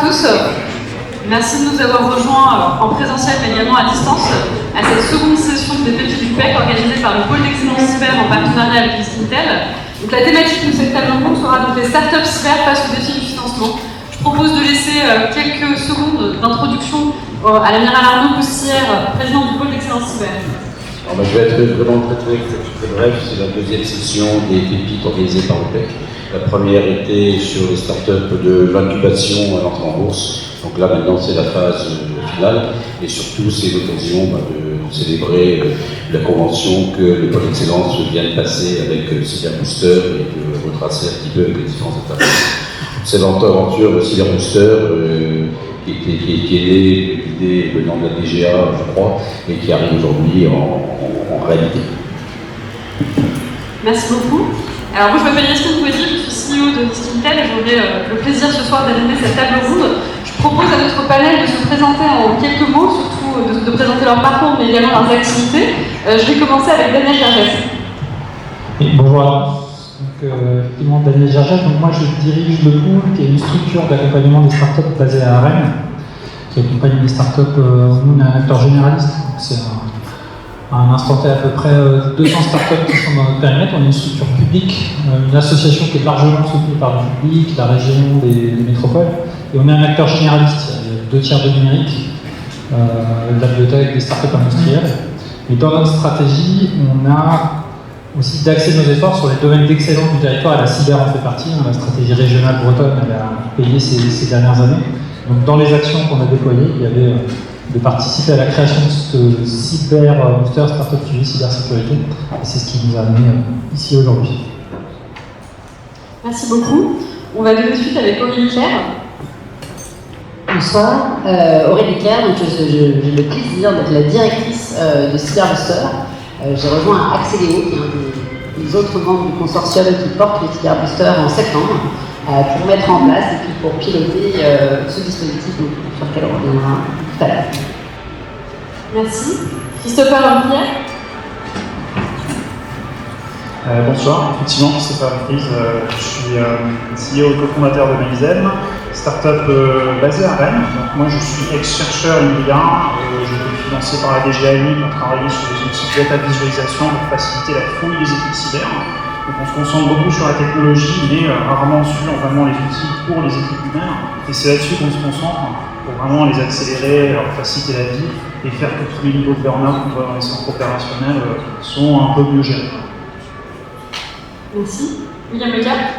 tous. Merci de nous avoir rejoints en présentiel mais également à distance à cette seconde session des Pépites du PEC organisée par le Pôle d'Excellence Cyber en partenariat avec Intel. Donc la thématique de cette table ronde sera donc les startups cyber face au défi du financement. Je propose de laisser quelques secondes d'introduction à l'amiral Arnaud Poussière, président du Pôle d'Excellence Cyber. Alors, je vais être vraiment très bref. C'est la deuxième session des Pépites organisée par le PEC. La première était sur les startups de l'incubation à l'entrée en bourse. Donc là, maintenant, c'est la phase finale. Et surtout, c'est l'occasion de célébrer la convention que le Pôle d'Excellence vient de passer avec Cyberbooster et de retracer un petit peu avec les différentes étapes. Cette aventure de Cyberbooster qui est née de l'idée venant de la DGA, je crois, et qui arrive aujourd'hui en réalité. Merci beaucoup. Alors moi je m'appelle Yasmine Pouzy, je suis CEO de Intel et j'aurai le plaisir ce soir d'animer cette table ronde. Je propose à notre panel de se présenter en quelques mots, surtout de présenter leur parcours mais également leurs activités. Je vais commencer avec Daniel Gergès. Bonjour à tous. Effectivement, Daniel Gergès, moi je dirige le Pool, qui est une structure d'accompagnement des startups basée à Rennes, qui accompagne les startups. Nous on est un acteur généraliste, c'est à un instant T à peu près 200 startups qui sont dans notre périmètre. On est une structure publique, une association qui est largement soutenue par le public, la région, les métropoles. Et on est un acteur généraliste. Il y a 2 tiers de numérique, de la bibliothèque, des startups industrielles. Et dans notre stratégie, on a aussi d'axer nos efforts sur les domaines d'excellence du territoire, et la cyber en fait partie. La stratégie régionale bretonne, elle a payé ces dernières années. Donc dans les actions qu'on a déployées, il y avait de participer à la création de ce Cyberbooster Startup Suivi Cybersécurité. Et c'est ce qui nous a amené ici aujourd'hui. Merci beaucoup. On va donner suite avec Aurélie Claire. Bonsoir, Aurélie Claire, donc j'ai le plaisir d'être la directrice de Cyberbooster. J'ai rejoint Axeléo, qui est un des autres membres du consortium qui porte le Cyberbooster en septembre, pour mettre en place et puis pour piloter ce dispositif sur lequel on reviendra tout à l'heure. Merci. Christopher Lampier. Bonsoir, effectivement, Christopher Lampier, je suis CEO et cofondateur de Melizem, start-up basée à Rennes. Donc moi je suis ex-chercheur INRIA, j'ai été financé par la DGA pour travailler sur des outils de data visualisation pour faciliter la fouille des équipes cyber. Donc on se concentre beaucoup sur la technologie, mais rarement sur vraiment les outils pour les équipes humaines. Et c'est là-dessus qu'on se concentre pour vraiment les accélérer, leur faciliter la vie et faire que tous les niveaux de burn-out qu'on voit dans les centres opérationnels sont un peu mieux gérés. Merci. William Leclerc.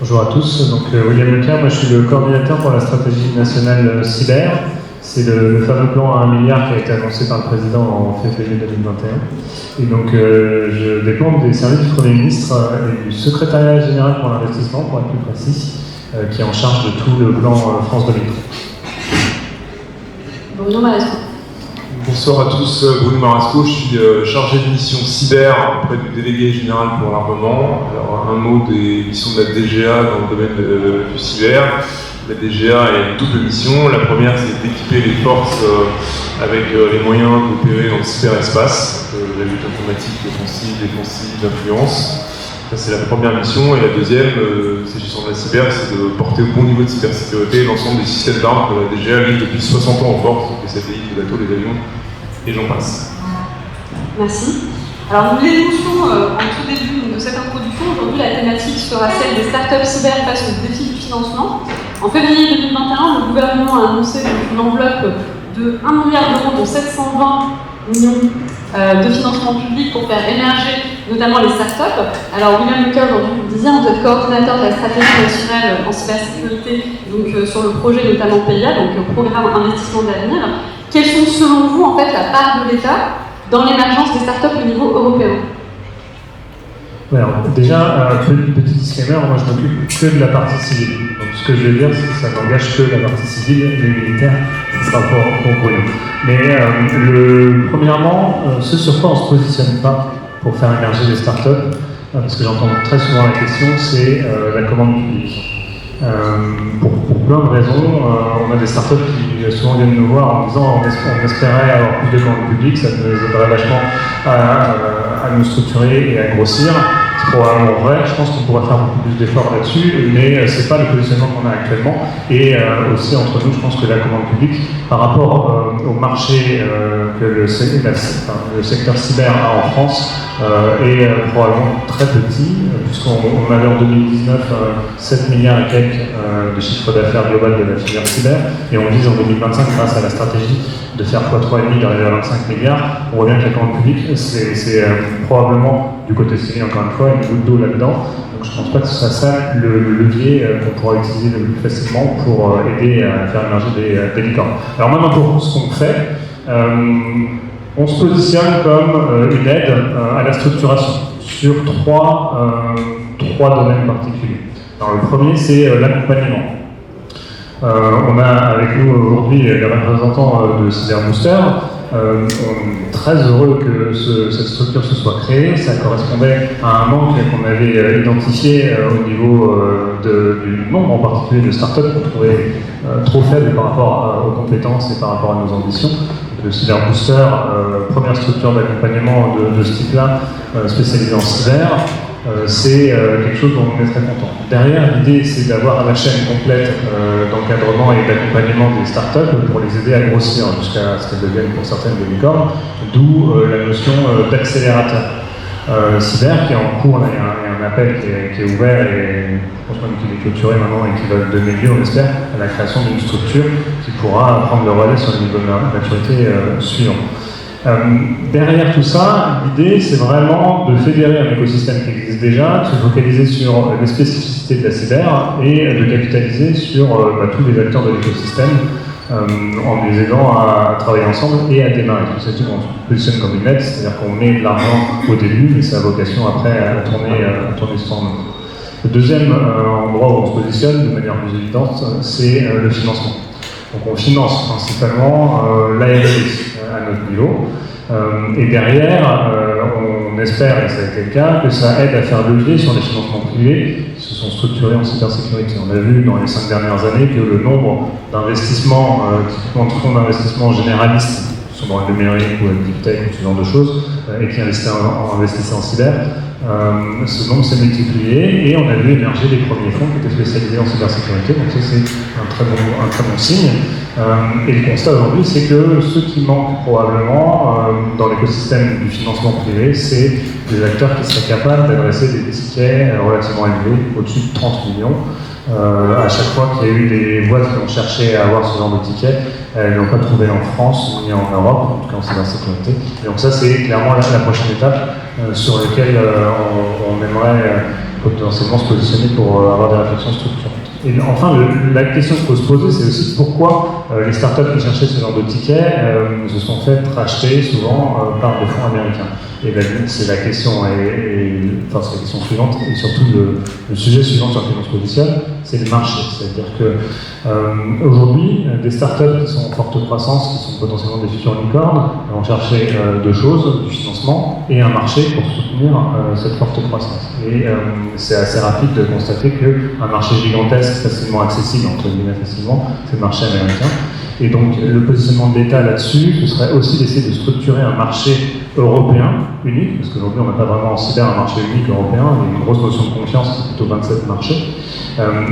Bonjour à tous, donc William Leclerc, moi je suis le coordinateur pour la stratégie nationale cyber. C'est le fameux plan à 1 milliard qui a été annoncé par le président en février 2021. Et donc je dépends des services du Premier ministre et du secrétariat général pour l'investissement, pour être plus précis, qui est en charge de tout le plan France 2030. Bruno Maresco. Bonsoir à tous, Bruno Marasco, je suis chargé de mission cyber auprès du délégué général pour l'armement. Alors un mot des missions de la DGA dans le domaine du cyber. La DGA a une double mission. La première, c'est d'équiper les forces avec les moyens d'opérer dans le cyberespace, la lutte informatique, offensive, défensive, d'influence. Ça, c'est la première mission. Et la deuxième, s'agissant de la cyber, c'est de porter au bon niveau de cybersécurité l'ensemble des systèmes d'armes que la DGA livre depuis 60 ans en force, donc les satellites, les bateaux, les avions, et j'en passe. Merci. Alors nous l'énoncions en tout début de cette introduction. Aujourd'hui, la thématique sera celle des startups cyber face au défi du financement. En février 2021, le gouvernement a annoncé une enveloppe de 1 milliard d'euros, dont 720 millions de financement public pour faire émerger notamment les startups. Alors William Leclerc, aujourd'hui, vous le disiez, vous êtes coordinateur de la stratégie nationale en cybersécurité, donc sur le projet notamment PIA, donc programme investissement d'avenir. Quelles sont selon vous en fait la part de l'État dans l'émergence des startups au niveau européen? Alors, déjà, un petit disclaimer, moi je m'occupe que de la partie civile. Donc ce que je vais dire, c'est que ça n'engage que la partie civile, les militaires, ce sera pour Bruno. Mais premièrement, ce sur quoi on ne se positionne pas pour faire émerger les startups, parce que j'entends très souvent la question, c'est la commande publique. Pour plein de raisons, on a des startups qui souvent viennent nous voir en disant on espérait avoir plus de commandes publiques, ça nous aiderait vachement à nous structurer et à grossir. C'est probablement vrai, je pense qu'on pourrait faire beaucoup plus d'efforts là-dessus, mais c'est pas le positionnement qu'on a actuellement. Et aussi entre nous, je pense que la commande publique, par rapport au marché que le secteur cyber a en France, est probablement très petit, puisqu'on avait en 2019 7 milliards et quelques de chiffre d'affaires global de la filière cyber, et on vise en 2025, grâce à la stratégie de faire x3,5, d'arriver à 25 milliards. On voit bien que la commande publique, c'est probablement, du côté civil encore une fois, une goutte d'eau là-dedans. Donc je ne pense pas que ce soit ça le levier qu'on pourra utiliser le plus facilement pour aider à faire émerger des licornes. Alors maintenant, pour ce qu'on fait, on se positionne comme une aide à la structuration sur trois domaines particuliers. Alors, le premier, c'est l'accompagnement. On a avec nous aujourd'hui les représentants de Cyberbooster. On est très heureux que cette structure se soit créée. Ça correspondait à un manque qu'on avait identifié au niveau du nombre en particulier de startups qu'on trouvait trop faible par rapport aux compétences et par rapport à nos ambitions. Le Cyberbooster, première structure d'accompagnement de ce type-là, spécialisée en cyber, c'est quelque chose dont on est très content. Derrière, l'idée, c'est d'avoir la chaîne complète d'encadrement et d'accompagnement des startups pour les aider à grossir jusqu'à ce qu'elles deviennent pour certaines des licornes, d'où la notion d'accélérateur. Cyber qui est en cours, il y a un appel qui est ouvert et je pense même qu'il est clôturé maintenant et qui va donner lieu, on espère, à la création d'une structure qui pourra prendre le relais sur le niveau de maturité suivant. Derrière tout ça, l'idée c'est vraiment de fédérer un écosystème qui existe déjà, de se focaliser sur les spécificités de la cyber et de capitaliser sur tous les acteurs de l'écosystème en les aidant à travailler ensemble et à démarrer. C'est tout, on se positionne comme une aide, c'est-à-dire qu'on met de l'argent au début, mais ça a vocation après à tourner sur nous. Le deuxième endroit où on se positionne de manière plus évidente, c'est le financement. Donc on finance principalement l'ARD à notre niveau. Et derrière, on espère, et ça a été le cas, que ça aide à faire levier sur les financements privés qui se sont structurés en cybersécurité. On a vu dans les 5 dernières années que le nombre d'investissements, typiquement de fonds d'investissement généralistes, qui sont dans le numérique ou le deep tech ou ce genre de choses, et qui investissaient en cyber, ce nombre s'est multiplié et on a vu émerger les premiers fonds qui étaient spécialisés en cybersécurité, donc ça c'est un très bon signe. Et le constat aujourd'hui, c'est que ce qui manque probablement dans l'écosystème du financement privé, c'est des acteurs qui seraient capables d'adresser des tickets relativement élevés, au-dessus de 30 millions. À chaque fois qu'il y a eu des boîtes qui ont cherché à avoir ce genre de tickets, elles n'ont pas trouvé en France ni en Europe, en tout cas en cybersécurité. Et donc ça, c'est clairement la prochaine étape sur laquelle on aimerait potentiellement se positionner pour avoir des réflexions structurantes. Et enfin, la question qu'il faut se poser, c'est aussi pourquoi les startups qui cherchaient ce genre de tickets se sont fait racheter souvent par des fonds américains. Et c'est la question, c'est la question suivante, et surtout le sujet suivant sur lequel on se positionne, c'est le marché. C'est-à-dire que aujourd'hui, des startups qui sont en forte croissance, qui sont potentiellement des futures licornes, vont chercher deux choses, du financement et un marché pour soutenir cette forte croissance. Et c'est assez rapide de constater qu'un marché gigantesque, facilement accessible, entre guillemets facilement, c'est le marché américain. Et donc le positionnement de l'État là-dessus, ce serait aussi d'essayer de structurer un marché européen unique, parce qu'aujourd'hui on n'a pas vraiment en cyber un marché unique européen, il y a une grosse notion de confiance, c'est plutôt 27 marchés.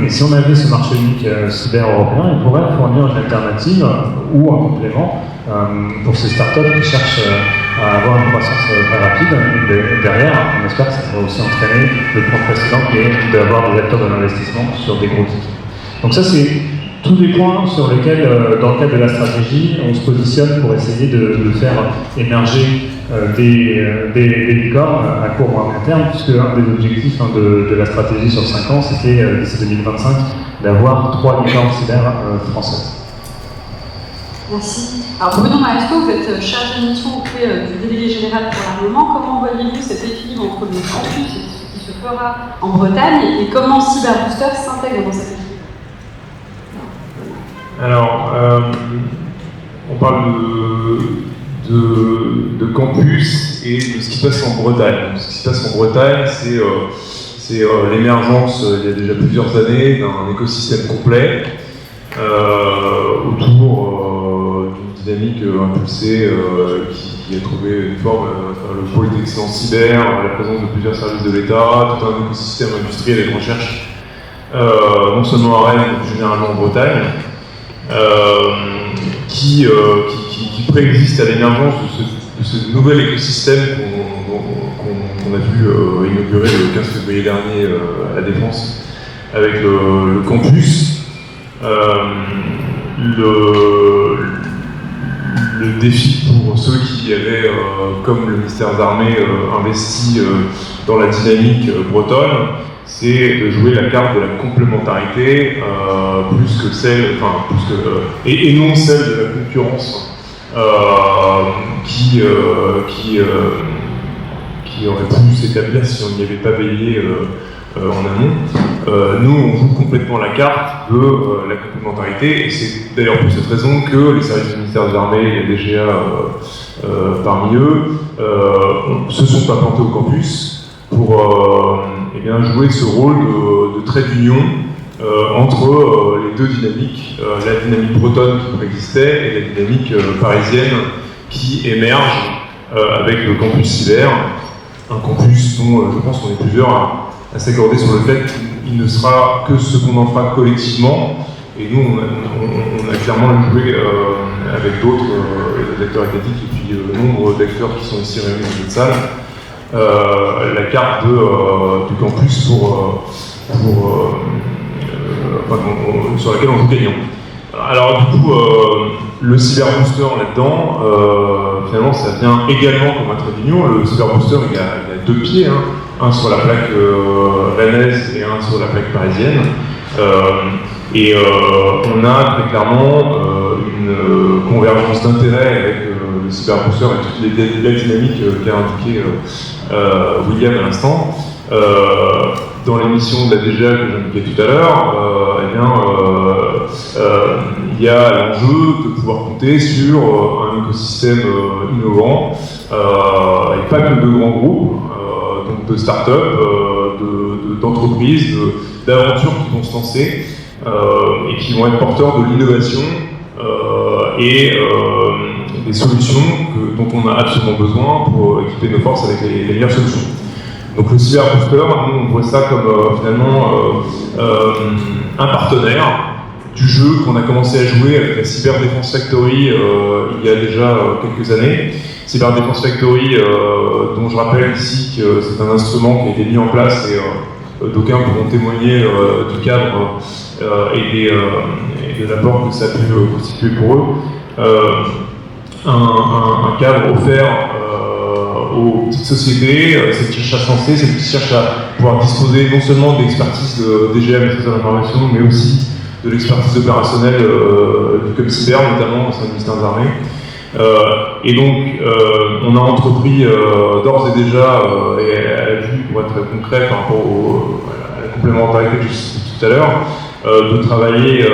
Et si on avait ce marché unique cyber européen, il pourrait fournir une alternative ou un complément pour ces startups qui cherchent à avoir une croissance très rapide. Et derrière, on espère que ça va aussi entraîner le point précédent qui est d'avoir des acteurs de l'investissement sur des gros tickets. Donc ça c'est tous les points sur lesquels, dans le cadre de la stratégie, on se positionne pour essayer de faire émerger des licornes à court ou à moyen terme, puisque un des objectifs de la stratégie sur 5 ans, c'était d'ici 2025 d'avoir 3 licornes cyber françaises. Merci. Alors Bruno Maestro, vous êtes chargé de mission auprès du délégué général pour l'armement. Comment voyez-vous cet équilibre entre le campus et ce qui se fera en Bretagne et comment Cyberbooster s'intègre dans cet équilibre? Alors, on parle de campus et de ce qui se passe en Bretagne. Ce qui se passe en Bretagne, c'est l'émergence, il y a déjà plusieurs années, d'un écosystème complet autour d'une dynamique impulsée qui a trouvé une forme, le pôle d'excellence cyber, la présence de plusieurs services de l'État, tout un écosystème industriel et de recherche, non seulement à Rennes, mais plus généralement en Bretagne, qui préexiste à l'émergence de ce nouvel écosystème qu'on a vu inaugurer le 15 février dernier à la Défense avec le campus. Le défi pour ceux qui avaient, comme le ministère des Armées, investi dans la dynamique bretonne, c'est de jouer la carte de la complémentarité plus que celle, et non celle de la concurrence qui aurait pu s'établir si on n'y avait pas veillé en amont. Nous, on joue complètement la carte de la complémentarité, et c'est d'ailleurs pour cette raison que les services du ministère des Armées et la DGA parmi eux se sont pas plantés au campus pour jouer ce rôle de trait d'union entre les deux dynamiques, la dynamique bretonne qui préexistait et la dynamique parisienne qui émerge avec le campus cyber, un campus dont je pense qu'on est plusieurs à s'accorder sur le fait qu'il ne sera que ce qu'on en fera collectivement, et nous on a clairement joué avec d'autres acteurs étatiques et puis nombre d'acteurs qui sont ici réunis dans cette salle la carte du campus sur laquelle on joue gagnant. Alors du coup, le cyberbooster là-dedans, finalement ça vient également comme un trait d'union. Le cyberbooster il a deux pieds, hein, un sur la plaque rennaise et un sur la plaque parisienne. On a très clairement une convergence d'intérêts avec le cyberbooster et toutes les dynamiques qu'a indiqué William à l'instant. Dans l'émission de la DGA que j'indiquais tout à l'heure, il y a l'enjeu de pouvoir compter sur un écosystème innovant, et pas que de grands groupes, donc de start-up, d'entreprises, d'aventures qui vont se lancer et qui vont être porteurs de l'innovation et des solutions dont on a absolument besoin pour équiper nos forces avec les meilleures solutions. Donc le cyberbooster, nous on voit ça comme finalement un partenaire du jeu qu'on a commencé à jouer avec la Cyber Defense Factory il y a déjà quelques années. Cyber Defense Factory, dont je rappelle ici que c'est un instrument qui a été mis en place et d'aucuns pourront témoigner du cadre et de l'apport que ça a pu constituer pour eux. Un cadre offert aux petites sociétés, celles qui cherchent à se lancer, celles qui cherchent à pouvoir disposer non seulement de l'expertise de DGA, maîtrise de l'information, mais aussi de l'expertise opérationnelle du COM Cyber, notamment au sein du ministère des Armées. Et donc, on a entrepris d'ores et déjà, et à la vue, pour être concret par rapport à la complémentarité que je citais tout à l'heure, de travailler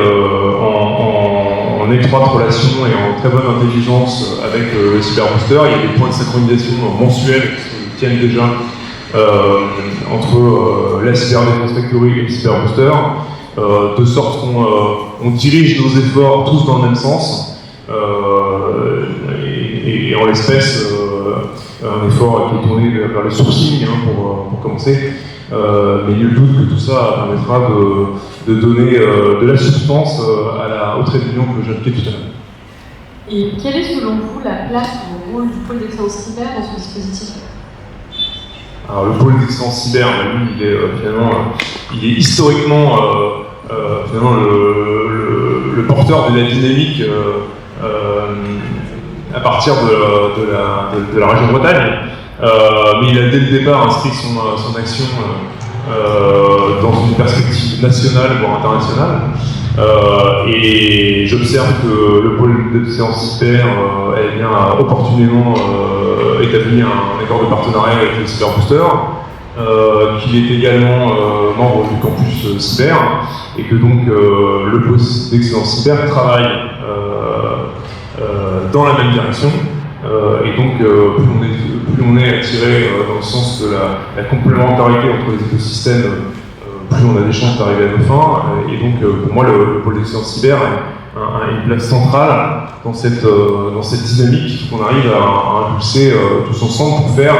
en étroite relation et en très bonne intelligence avec le cyberbooster. Il y a des points de synchronisation mensuels qui tiennent déjà entre la Cyber Defense Factory et le cyberbooster, de sorte qu'on dirige nos efforts tous dans le même sens. Et en l'espèce, un effort qui est tourné vers le sourcing pour commencer. Mais nul doute que tout ça permettra de donner de la substance au trait d'union que j'indiquais tout à l'heure. Et quelle est selon vous la place ou le rôle du pôle d'excellence cyber dans ce dispositif? Alors le pôle d'excellence cyber, lui, il est historiquement finalement le porteur de la dynamique à partir de la région Bretagne. Mais il a dès le départ inscrit son action dans une perspective nationale, voire internationale. Et j'observe que le pôle d'excellence cyber a opportunément établi un accord de partenariat avec le cyberbooster, qu'il est également membre du campus cyber, et que donc le pôle d'excellence cyber travaille dans la même direction. Et donc, plus on est attiré dans le sens de la complémentarité entre les écosystèmes, plus on a des chances d'arriver à nos fins. Et donc, pour moi, le pôle d'excellence cyber une place centrale dans cette dynamique qu'on arrive à impulser tous ensemble pour faire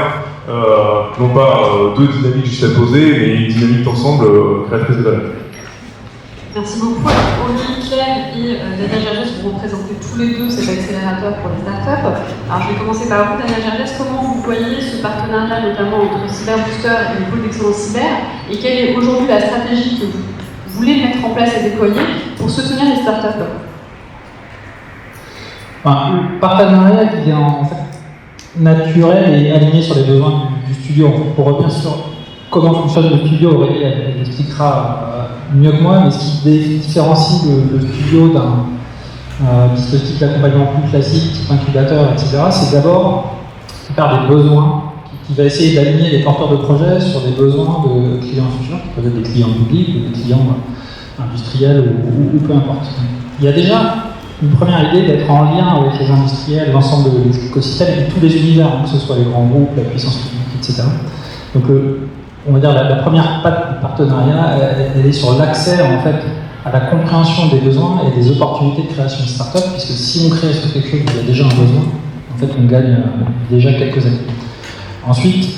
non pas deux dynamiques juste à poser, mais une dynamique d'ensemble créatrice de valeur. Merci beaucoup. Olivier Claire et Daniel Gergès vont représenter tous les deux cet accélérateur pour les startups. Alors je vais commencer par vous, Daniel Gergès. Comment vous voyez ce partenariat notamment entre Cyberbooster et le pôle d'excellence cyber, et quelle est aujourd'hui la stratégie que vous voulez mettre en place et déployer pour soutenir les startups? Le partenariat qui est en fait naturel et aligné sur les besoins du studio. En fait, pour revenir sur comment fonctionne le studio, Aurélie elle expliquera mieux que moi, mais ce qui différencie le studio d'un dispositif d'accompagnement plus classique, type incubateur, etc., c'est d'abord faire des besoins, qui va essayer d'aligner les porteurs de projets sur des besoins de clients futurs, qui peuvent être des clients publics ou des clients industriels ou peu importe. Il y a déjà une première idée d'être en lien avec les industriels, l'ensemble de l'écosystème et tous les univers, que ce soit les grands groupes, la puissance publique, etc. Donc on va dire la première patte du partenariat, elle est sur l'accès en fait à la compréhension des besoins et des opportunités de création de start-up, puisque si on crée sur quelque chose où il y a déjà un besoin, en fait on gagne déjà quelques années. Ensuite,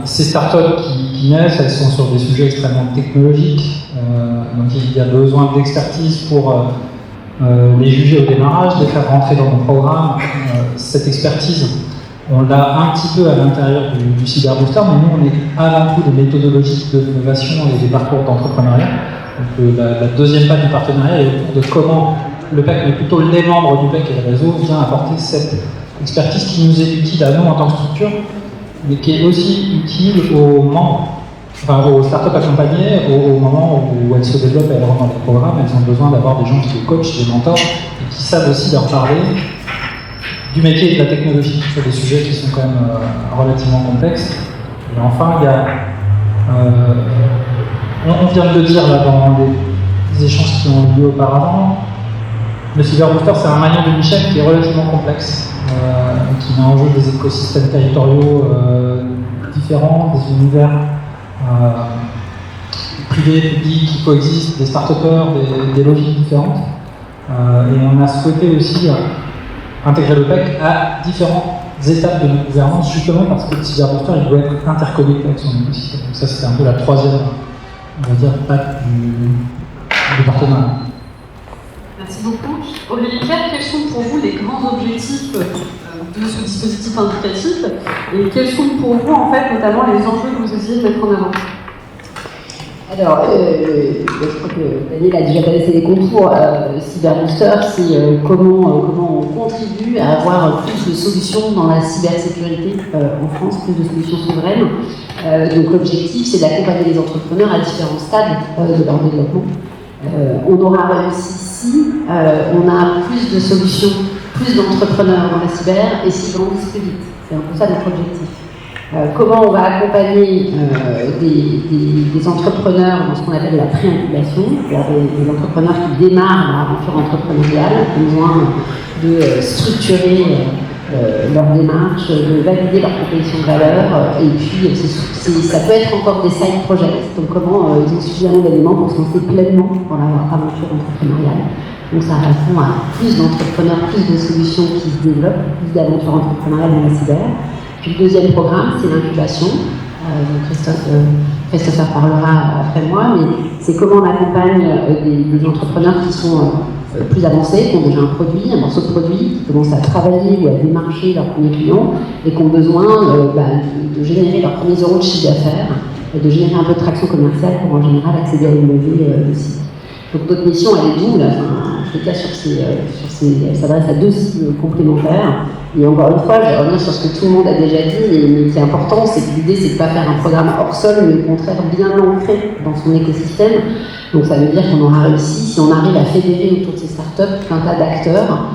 ces startups qui naissent, elles sont sur des sujets extrêmement technologiques, donc il y a besoin d'expertise pour les juger au démarrage, les faire rentrer dans nos programmes. Cette expertise, on l'a un petit peu à l'intérieur du Cyberbooster, mais nous, on est avant tout des méthodologies d'innovation et des parcours d'entrepreneuriat. Donc la deuxième patte du partenariat est autour de comment le PEC, mais plutôt les membres du PEC et le réseau, vient apporter cette expertise qui nous est utile à nous en tant que structure, mais qui est aussi utile aux membres, enfin aux startups accompagnées, au moment où elles se développent et elles rentrent dans les programmes. Elles ont besoin d'avoir des gens qui les coachent, des mentors, et qui savent aussi leur parler du métier et de la technologie sur des sujets qui sont quand même relativement complexes. Et enfin, il y a, on vient de le dire là dans les échanges qui ont eu lieu auparavant, le Cyberbooster c'est un maillon de Michel qui est relativement complexe, qui met en jeu des écosystèmes territoriaux différents, des univers privés, publics qui coexistent, des start-upers, des logiques différentes. Et on a souhaité aussi intégrer le PEC à différentes étapes de notre gouvernance, justement parce que le Cyberbooster il doit être interconnecté avec son écosystème. Donc ça, c'était un peu la troisième, on va dire, patte du partenariat. Merci beaucoup. Aurélie Claire, quels sont pour vous les grands objectifs de ce dispositif indicatif et quels sont pour vous, en fait, notamment les enjeux que vous essayez de mettre en avant? Alors, je crois que Daniel a déjà passé les contours. Cyberbooster, c'est comment on contribue à avoir plus de solutions dans la cybersécurité en France, plus de solutions souveraines. Donc l'objectif, c'est d'accompagner les entrepreneurs à différents stades de leur développement. On aura réussi si on a plus de solutions, plus d'entrepreneurs dans la cyber et s'ils grandissent plus vite. C'est un peu ça notre objectif. Comment on va accompagner des entrepreneurs dans ce qu'on appelle la pré-incubation, c'est-à-dire des entrepreneurs qui démarrent leur aventure entrepreneuriale, qui ont besoin de structurer leur démarche, de valider leur proposition de valeur, et puis ça peut être encore des side projects, donc comment ils ont suffisamment d'éléments pour se lancer pleinement dans leur aventure entrepreneuriale. Donc ça répond à plus d'entrepreneurs, plus de solutions qui se développent, plus d'aventures entrepreneuriales dans la cyber. Puis le deuxième programme, c'est l'incubation. Christophe parlera après moi, mais c'est comment on accompagne des entrepreneurs qui sont plus avancés, qui ont déjà un produit, un morceau de produit, qui commencent à travailler ou à démarcher leurs premiers clients et qui ont besoin de générer leurs premiers euros de chiffre d'affaires et de générer un peu de traction commerciale pour en général accéder à une levée aussi. Donc notre mission, elle est double. En tout cas, elle s'adresse à deux cibles complémentaires. Et encore une fois, je vais revenir sur ce que tout le monde a déjà dit, mais qui est important, c'est que l'idée, c'est de ne pas faire un programme hors sol, mais au contraire bien ancré dans son écosystème. Donc ça veut dire qu'on aura réussi, si on arrive à fédérer autour de ces startups tout un tas d'acteurs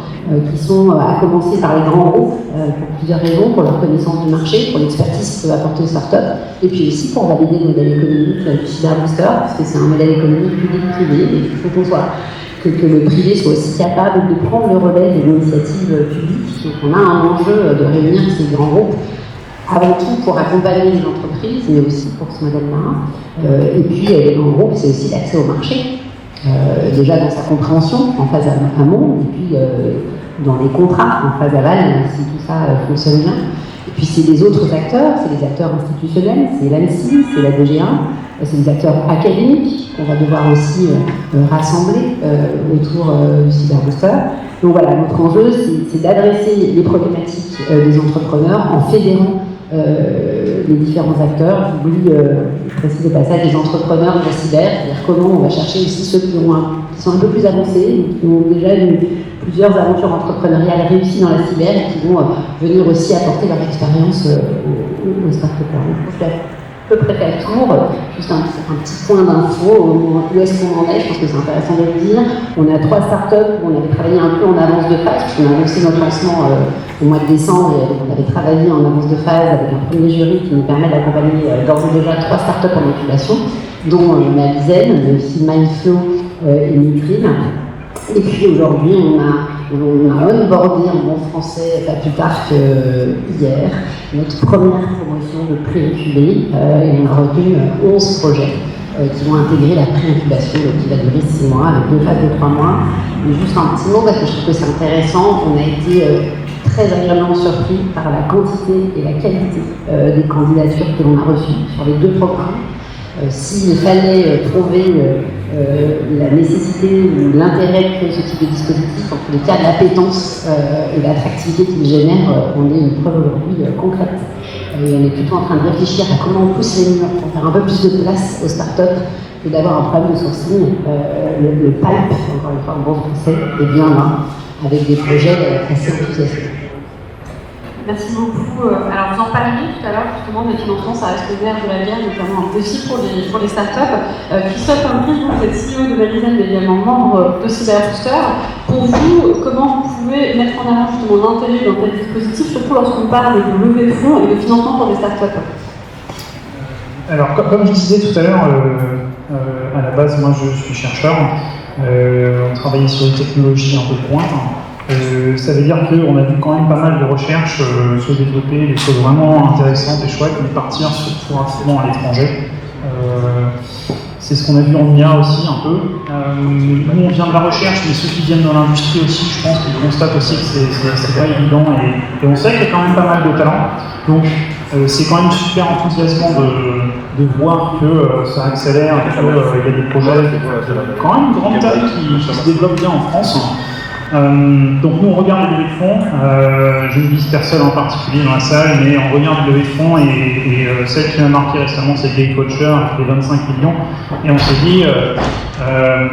qui sont, à commencer par les grands groupes, pour plusieurs raisons, pour leur connaissance du marché, pour l'expertise qu'ils peuvent apporter aux startups, et puis aussi pour valider le modèle économique du Cyberbooster, parce que c'est un modèle économique public-privé, et il faut qu'on soit que le privé soit aussi capable de prendre le relais de l'initiative publique. Donc on a un enjeu de réunir ces grands groupes, avant tout pour accompagner les entreprises, mais aussi pour ce modèle-là. Et puis les grands groupes, c'est aussi l'accès au marché. déjà dans sa compréhension en phase amont, et puis dans les contrats en phase aval, si tout ça fonctionne bien. Et puis c'est les autres acteurs, c'est les acteurs institutionnels, c'est l'ANSSI, c'est la DGA, c'est les acteurs académiques qu'on va devoir aussi rassembler autour du Cyberbooster. Donc voilà, notre enjeu, c'est d'adresser les problématiques des entrepreneurs en fédérant les différents acteurs. J'oublie, je précise au passage, les entrepreneurs de la cyber, c'est-à-dire comment on va chercher aussi ceux qui sont un peu plus avancés, qui ont déjà eu plusieurs aventures entrepreneuriales réussies dans la cyber et qui vont venir aussi apporter leur expérience aux start-upers. Donc, je à peu près fait le tour. Juste un petit point d'info, où est-ce qu'on en est, je pense que c'est intéressant de le dire. On a 3 startups où on avait travaillé un peu en avance de phase, puisqu'on a annoncé notre lancement au mois de décembre, et on avait travaillé en avance de phase avec un premier jury qui nous permet d'accompagner d'ores et déjà 3 startups en incubation, dont Malizen, mais aussi Mindflow et Nitril. Et puis aujourd'hui, on a onboardé en bon français, pas plus tard qu'hier, notre première promotion de pré-incubé, et on a retenu 11 projets qui vont intégrer la pré-incubation qui va durer 6 mois, avec 2 phases de 3 mois. Et juste un petit mot, parce que je trouve que c'est intéressant, on a été très agréablement surpris par la quantité et la qualité des candidatures que l'on a reçues sur les 2 programmes. S'il fallait prouver la nécessité ou l'intérêt que ce type de dispositif, en tous les cas l'appétence et l'attractivité qu'il génère, on est une preuve aujourd'hui concrète. Et on est plutôt en train de réfléchir à comment on pousse les murs pour faire un peu plus de place aux startups que d'avoir un problème de sourcing. Le pipe, encore une fois en bon français, est bien là, avec des projets assez enthousiasmants. Merci beaucoup. Alors vous en parliez tout à l'heure, justement, des financements, ça reste le nerf de la guerre, notamment un défi pour les startups. Christophe Humphrey, vous êtes CEO de Malizen, mais également membre de Cyberbooster. Pour vous, comment vous pouvez mettre en avant justement l'intérêt d'un tel dispositif, surtout lorsqu'on parle de levée de fonds et de financement pour les startups? Alors, comme je disais tout à l'heure, à la base, moi je suis chercheur. On travaillait sur des technologies un peu de pointe. Ça veut dire qu'on a vu quand même pas mal de recherches se développer, des choses vraiment intéressantes et chouettes, mais partir surtout rapidement à l'étranger. C'est ce qu'on a vu en IA aussi un peu. Nous on vient de la recherche, mais ceux qui viennent de l'industrie aussi, je pense qu'ils constatent aussi que c'est pas évident et on sait qu'il y a quand même pas mal de talent. Donc c'est quand même super enthousiasmant de voir que ça accélère, qu'il y a des projets quand même grande taille qui se développent bien en France. Donc nous on regarde les levées de fonds, je ne vise personne en particulier dans la salle, mais on regarde les levées de fonds et celle qui m'a marqué récemment c'est Game Coacher avec les 25 millions et on s'est dit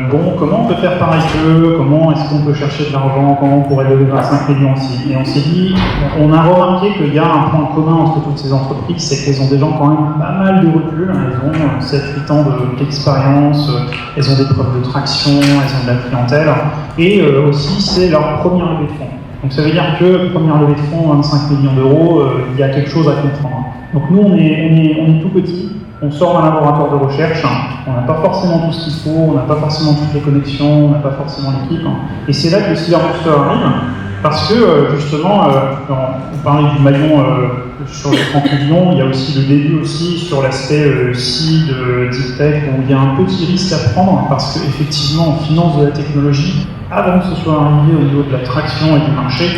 bon, comment on peut faire pareil qu'eux, comment est-ce qu'on peut chercher de l'argent, comment on pourrait lever 25 millions aussi. Et on s'est dit, on a remarqué qu'il y a un point commun entre toutes ces entreprises, c'est qu'elles ont des gens quand même pas mal de recul, elles ont 7-8 ans d'expérience, elles ont des preuves de traction, elles ont de la clientèle, et aussi c'est leur première levée de fonds. Donc ça veut dire que première levée de fonds, 25 millions d'euros, il y a quelque chose à comprendre. Donc nous on est tout petit. On sort d'un laboratoire de recherche, on n'a pas forcément tout ce qu'il faut, on n'a pas forcément toutes les connexions, on n'a pas forcément l'équipe. Et c'est là que le Cyberbooster arrive, parce que justement, on parlait du maillon sur les 30 millions, il y a aussi le début aussi sur l'aspect seed, deep tech, où il y a un petit risque à prendre, parce qu'effectivement on finance de la technologie avant que ce soit arrivé au niveau de la traction et du marché.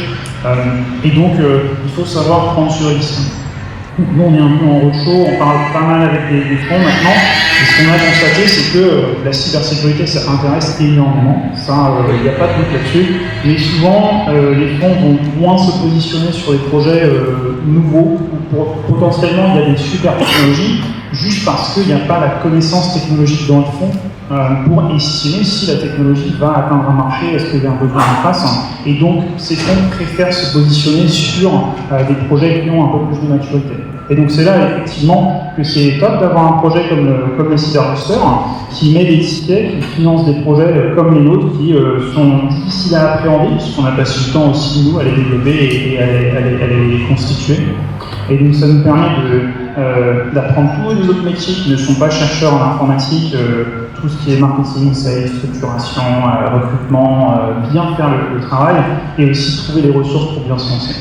Et donc il faut savoir prendre ce risque. Nous, on est un peu en roadshow, on parle pas mal avec des fonds maintenant, et ce qu'on a constaté, c'est que la cybersécurité, ça intéresse énormément, ça, il n'y a pas de doute là-dessus, mais souvent, les fonds vont moins se positionner sur des projets nouveaux, où potentiellement il y a des super technologies, juste parce qu'il n'y a pas la connaissance technologique dans le fond, pour estimer si la technologie va atteindre un marché, est-ce qu'il y a un besoin en face. Et donc, ces fonds préfèrent se positionner sur des projets qui ont un peu plus de maturité. Et donc, c'est là, effectivement, que c'est top d'avoir un projet comme le Cyberbooster, qui met des tickets, qui finance des projets comme les nôtres, qui sont difficiles à appréhender, puisqu'on a passé du temps aussi, nous, à les développer et à les constituer. Et donc, ça nous permet d'apprendre tous les autres métiers qui ne sont pas chercheurs en informatique, tout ce qui est marketing, sales, structuration, recrutement, bien faire le travail et aussi trouver les ressources pour bien se lancer.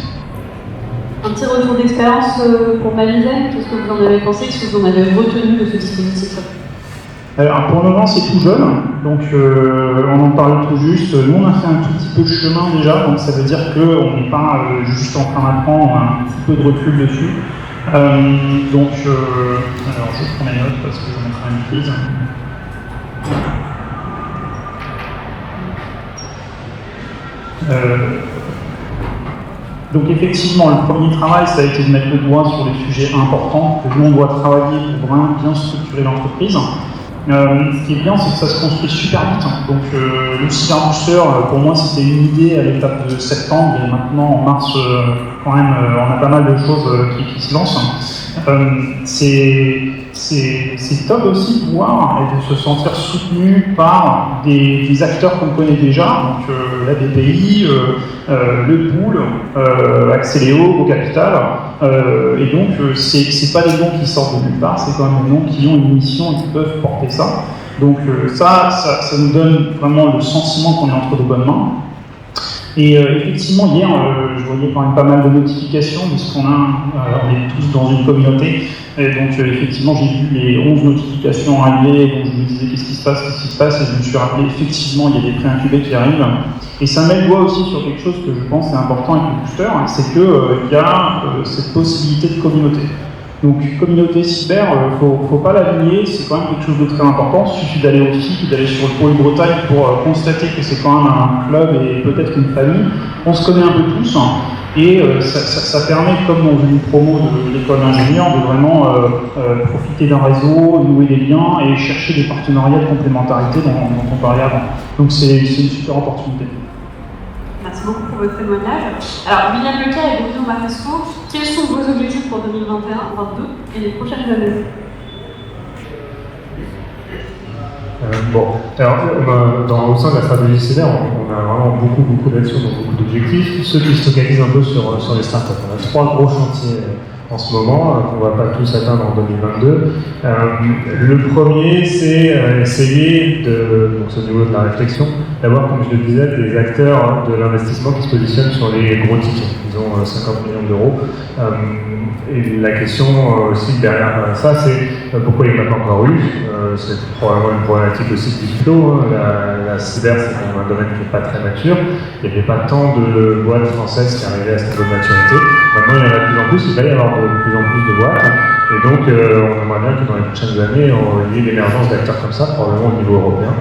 Un petit retour d'expérience pour Malizen, qu'est-ce que vous en avez pensé, qu'est-ce que vous en avez retenu de ce dispositif? Alors, pour le moment, c'est tout jeune, donc on en parle tout juste. Nous, on a fait un tout petit peu de chemin déjà, donc ça veut dire qu'on n'est pas juste en train d'apprendre, on a un petit peu de recul dessus. Alors, je prends mes notes parce que j'en ai fait une prise. Donc effectivement, le premier travail, ça a été de mettre le doigt sur les sujets importants, que nous on doit travailler pour vraiment bien structurer l'entreprise. Ce qui est bien, c'est que ça se construit super vite. Donc le cyberbooster, pour moi, c'était une idée à l'étape de septembre, et maintenant en mars, quand même, on a pas mal de choses qui se lancent. C'est top aussi de voir et de se sentir soutenu par des acteurs qu'on connaît déjà, donc la BPI, le Pool, Axeléo, Go Capital, et donc c'est pas des noms qui sortent de nulle part, c'est quand même des noms qui ont une mission et qui peuvent porter ça. Donc ça nous donne vraiment le sentiment qu'on est entre de bonnes mains. Et effectivement, hier, je voyais quand même pas mal de notifications, puisqu'on on est tous dans une communauté, et donc effectivement, j'ai vu les 11 notifications arriver, donc je me disais qu'est-ce qui se passe, et je me suis rappelé, effectivement, il y a des pré-incubés qui arrivent, et ça met le doigt aussi sur quelque chose que je pense est important avec le booster, c'est qu'il y a cette possibilité de communauté. Donc, communauté cyber, faut pas l'aligner, c'est quand même quelque chose de très important. Il suffit d'aller au FIC, d'aller sur le pôle Bretagne pour constater que c'est quand même un club et peut-être une famille. On se connaît un peu tous, et ça permet, comme dans une promo de l'école d'ingénieur, de vraiment profiter d'un réseau, nouer des liens et chercher des partenariats de complémentarité dont on parlait avant. Donc, c'est une super opportunité. Merci beaucoup pour votre témoignage. Alors, William Leca et Bruno Maresco, quels sont vos objectifs pour 2021, 2022 et les prochaines années? Au sein de la stratégie cyber, on a vraiment beaucoup d'actions, beaucoup d'objectifs. Ceux qui se focalisent un peu sur les startups. On a 3 gros chantiers en ce moment, qu'on ne va pas tous atteindre en 2022. Le premier, c'est essayer, donc c'est au niveau de la réflexion, d'avoir, comme je le disais, des acteurs de l'investissement qui se positionnent sur les gros tickets, disons 50 millions d'euros. Et la question aussi derrière ça, c'est pourquoi il n'y en a pas encore eu. C'est probablement une problématique aussi de flow. La cyber, c'est quand même un domaine qui n'est pas très mature. Il n'y avait pas tant de boîtes françaises qui arrivaient à ce niveau de maturité. Maintenant, il y en a de plus en plus, il va y avoir de plus en plus de boîtes. Et donc, on aimerait bien que dans les prochaines années, il y ait l'émergence d'acteurs comme ça, probablement au niveau européen.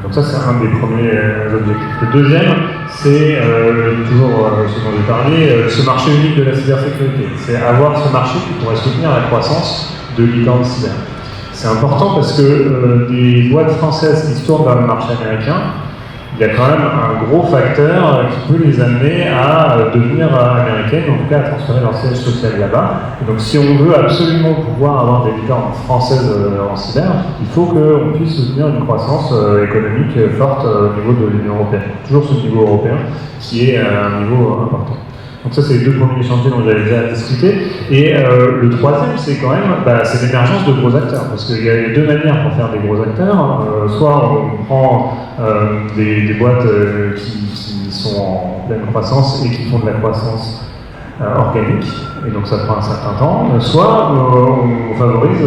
Donc ça, c'est un des premiers objectifs. Le deuxième, c'est toujours ce dont j'ai parlé, ce marché unique de la cybersécurité. C'est avoir ce marché qui pourrait soutenir la croissance de licorne cyber. C'est important parce que des boîtes françaises qui se tournent vers le marché américain, il y a quand même un gros facteur qui peut les amener à devenir américaines, en tout cas à transférer leur siège social là-bas. Et donc si on veut absolument pouvoir avoir des licornes françaises en cyber, il faut qu'on puisse soutenir une croissance économique forte au niveau de l'Union européenne. Toujours ce niveau européen qui est un niveau important. Donc ça, c'est les 2 premiers chantiers dont j'avais déjà discuté. Et le troisième, c'est quand même c'est l'émergence de gros acteurs. Parce qu'il y a 2 manières pour faire des gros acteurs. Soit on prend des boîtes qui sont en pleine croissance et qui font de la croissance organique. Et donc ça prend un certain temps. Soit on favorise,